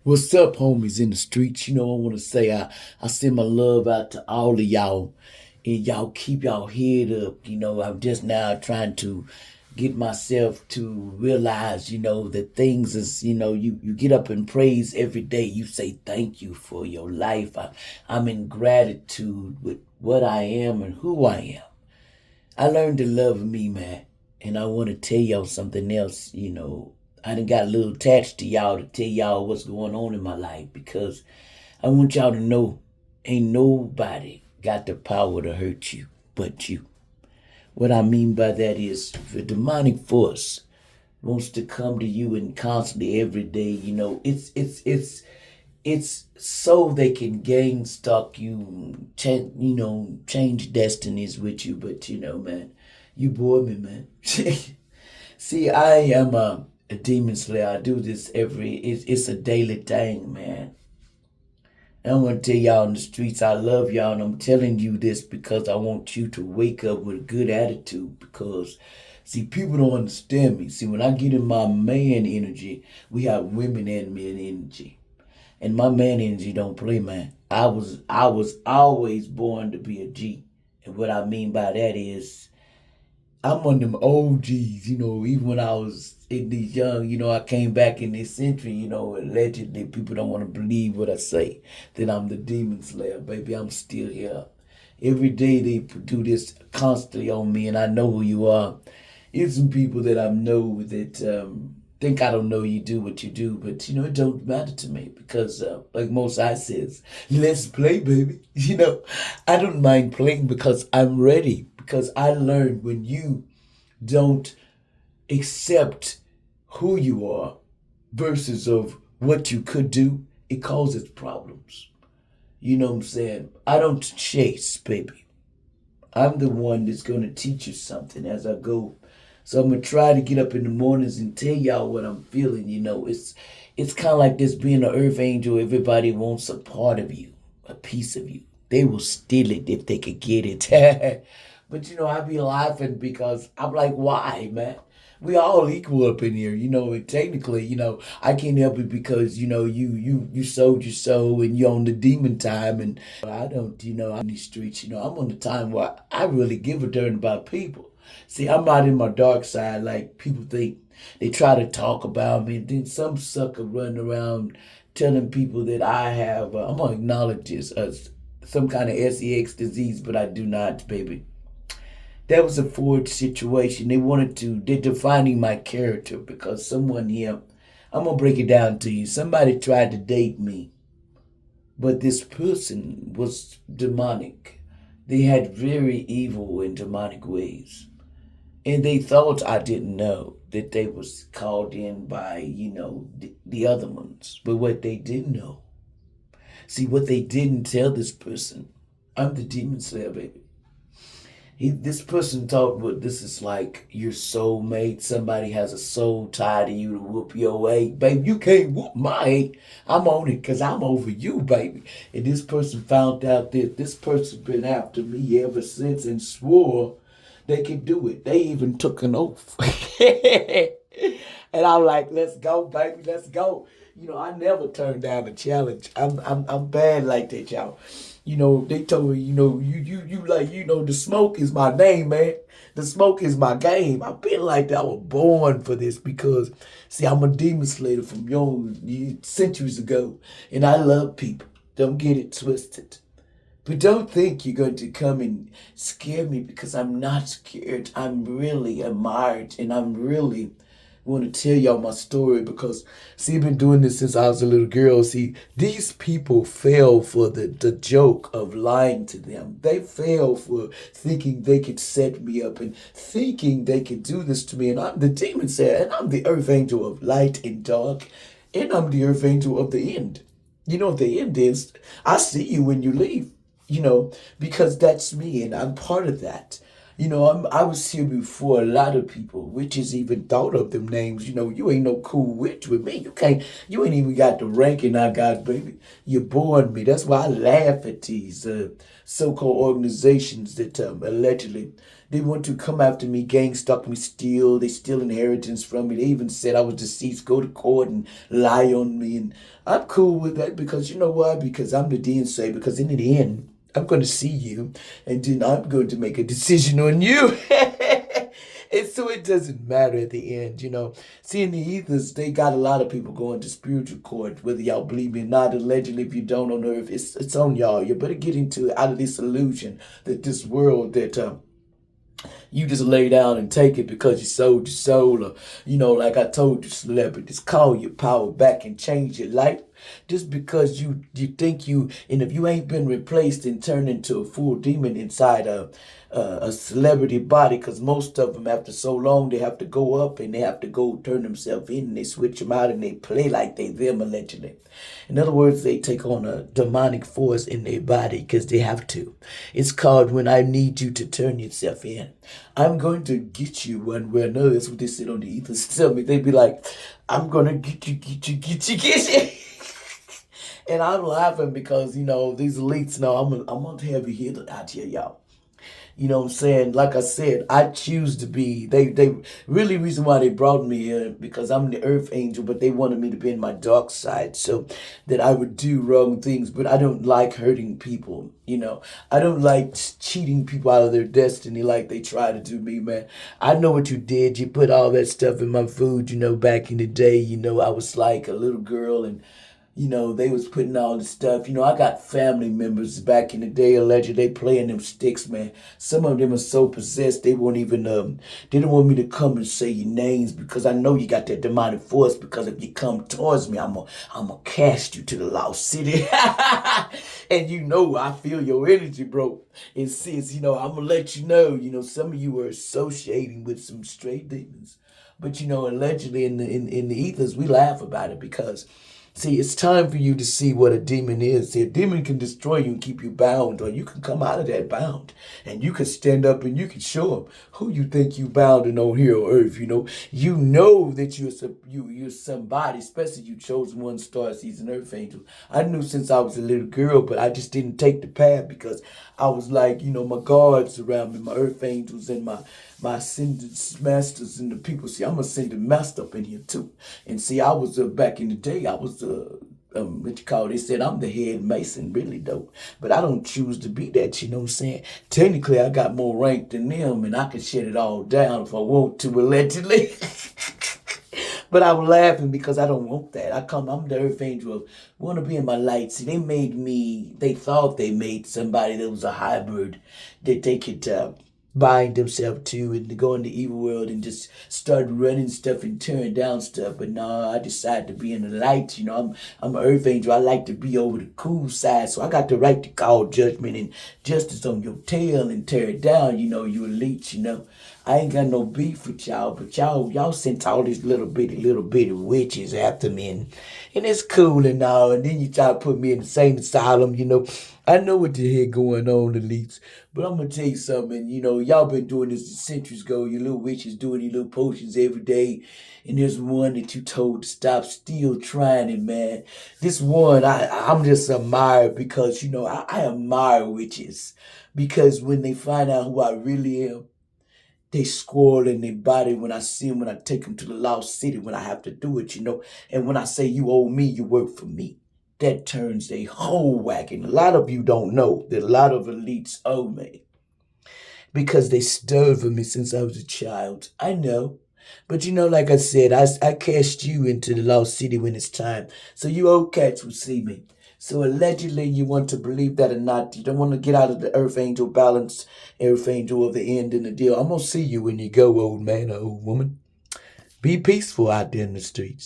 What's up, homies in the streets? I want to say I send my love out to all of y'all, and y'all keep y'all head up. I'm just now trying to get myself to realize, that things is, you get up and praise every day. You say thank you for your life. I'm in gratitude with what I am and who I am. I learned to love me, man. And I want to tell y'all something else. I done got a little attached to y'all to tell y'all what's going on in my life because I want y'all to know ain't nobody got the power to hurt you but you. What I mean by that is if a demonic force wants to come to you and constantly every day, it's so they can gang stalk you, change destinies with you. But man, you bore me, man. See, I am a demon slayer. I do this it's a daily thing, man. And I'm gonna tell y'all in the streets I love y'all, and I'm telling you this because I want you to wake up with a good attitude. Because see, people don't understand me. See, when I get in my man energy, we have women and men energy. And my man energy don't play, man. I was always born to be a G. And what I mean by that is I'm one of them OGs, even when I was in these young, I came back in this century, allegedly people don't want to believe what I say, that I'm the demon slayer, baby. I'm still here. Every day they do this constantly on me, and I know who you are. It's some people that I know that think I don't know you do what you do, but it don't matter to me because, like most I says, let's play, baby. I don't mind playing because I'm ready. Because I learned when you don't accept who you are versus of what you could do, it causes problems. You know what I'm saying? I don't chase, baby. I'm the one that's going to teach you something as I go. So I'm gonna try to get up in the mornings and tell y'all what I'm feeling. It's kind of like this being an earth angel. Everybody wants a part of you, a piece of you. They will steal it if they could get it. But I be laughing because I'm like, why, man? We all equal up in here, and technically, I can't help it because, you sold your soul and you're on the demon time and I don't, I'm in these streets, I'm on the time where I really give a darn about people. See, I'm not in my dark side like people think. They try to talk about me, and then some sucker running around telling people that I have, I'm gonna acknowledge this, some kind of sex disease, but I do not, baby. That was a forged situation. They're defining my character because someone here, I'm gonna break it down to you. Somebody tried to date me, but this person was demonic. They had very evil and demonic ways. And they thought I didn't know that they was called in by, the other ones. But what they didn't know, see, what they didn't tell this person, I'm the demon slayer, baby. This person thought what this is like your soulmate. Somebody has a soul tie to you to whoop your weight. Baby, you can't whoop my weight. I'm on it because I'm over you, baby. And this person found out that this person's been after me ever since and swore they could do it. They even took an oath. And I'm like, let's go, baby, let's go. I never turn down a challenge. I'm bad like that, y'all. They told me, you like, the smoke is my name, man. The smoke is my game. I've been like that. I was born for this because, see, I'm a demon slayer from young centuries ago, and I love people. Don't get it twisted. But don't think you're going to come and scare me because I'm not scared. I'm really admired and I'm really want to tell y'all my story because, see, I've been doing this since I was a little girl. See, these people fell for the joke of lying to them. They fell for thinking they could set me up and thinking they could do this to me. And I'm the demon slayer and I'm the earth angel of light and dark and I'm the earth angel of the end. You know what the end is? I see you when you leave, because that's me and I'm part of that. I was here before a lot of people, witches even thought of them names. You ain't no cool witch with me. You ain't even got the ranking I got, baby. You born me. That's why I laugh at these so-called organizations that allegedly they want to come after me, gang stalk me, steal. They steal inheritance from me. They even said I was deceased, go to court and lie on me. And I'm cool with that because you know why? Because I'm the DNC. Because in the end, I'm going to see you and then I'm going to make a decision on you. And so it doesn't matter at the end. See, in the ethers, they got a lot of people going to spiritual court, whether y'all believe me or not. Allegedly, if you don't on earth, it's on y'all. You better get out of this illusion that this world that you just lay down and take it because you sold your soul, or like I told you, celebrities, call your power back and change your life. Just because you think and if you ain't been replaced and turned into a full demon inside a celebrity body, because most of them after so long they have to go up and they have to go turn themselves in and they switch them out and they play like they them allegedly. In other words, they take on a demonic force in their body because they have to. It's called when I need you to turn yourself in. I'm going to get you one way or another. That's what they said on the ethers. Tell me, they be like, I'm going to get you, get you, get you, get you. And I'm laughing because, these elites know I'm a heavy hitter out here, y'all. You know what I'm saying? Like I said, I choose to be. They really reason why they brought me here because I'm the Earth Angel, but they wanted me to be in my dark side so that I would do wrong things. But I don't like hurting people. I don't like cheating people out of their destiny like they try to do me, man. I know what you did. You put all that stuff in my food. Back in the day. I was like a little girl and they was putting all this stuff. I got family members back in the day, allegedly, they playing them sticks, man. Some of them are so possessed, they won't even, they didn't want me to come and say your names because I know you got that demonic force because if you come towards me, I'm gonna cast you to the lost city. And I feel your energy, bro. And sis, I'm gonna let some of you are associating with some straight demons. But allegedly in the ethers, we laugh about it because see, it's time for you to see what a demon is. See, a demon can destroy you and keep you bound, or you can come out of that bound and you can stand up and you can show them who you think you bound on here on earth. You know that you're somebody, especially you chose one star season Earth Angel. I knew since I was a little girl, but I just didn't take the path because I was like, my guards around me, my Earth Angels and my ascended masters and the people. See, I'm ascended master up in here too. And see, I was back in the day, I was what you call it? They said I'm the head mason, really though. But I don't choose to be that, you know what I'm saying? Technically, I got more rank than them and I can shut it all down if I want to, allegedly. But I was laughing because I don't want that. I'm the Earth Angel of want to be in my light. See, they thought they made somebody that was a hybrid that they could bind themselves to and to go in the evil world and just start running stuff and tearing down stuff. But no, I decided to be in the light. I'm an Earth Angel. I like to be over the cool side. So I got the right to call judgment and justice on your tail and tear it down. You elite, I ain't got no beef with y'all, but y'all sent all these little bitty witches after me, and it's cool and all. And then you try to put me in the same asylum, I know what the heck going on, elites, but I'm gonna tell you something. Y'all been doing this centuries ago. Your little witches doing your little potions every day, and there's one that you told to stop, still trying it, man. This one, I'm just admired because I admire witches because when they find out who I really am. They squirrel in their body when I see them, when I take them to the lost city, when I have to do it, And when I say you owe me, you work for me. That turns their whole wagon. A lot of you don't know that a lot of elites owe me because they stirred for me since I was a child. I know. But like I said, I cast you into the lost city when it's time. So you old cats will see me. So allegedly you want to believe that or not. You don't want to get out of the Earth Angel balance, Earth Angel of the end and the deal. I'm going to see you when you go, old man or old woman. Be peaceful out there in the streets.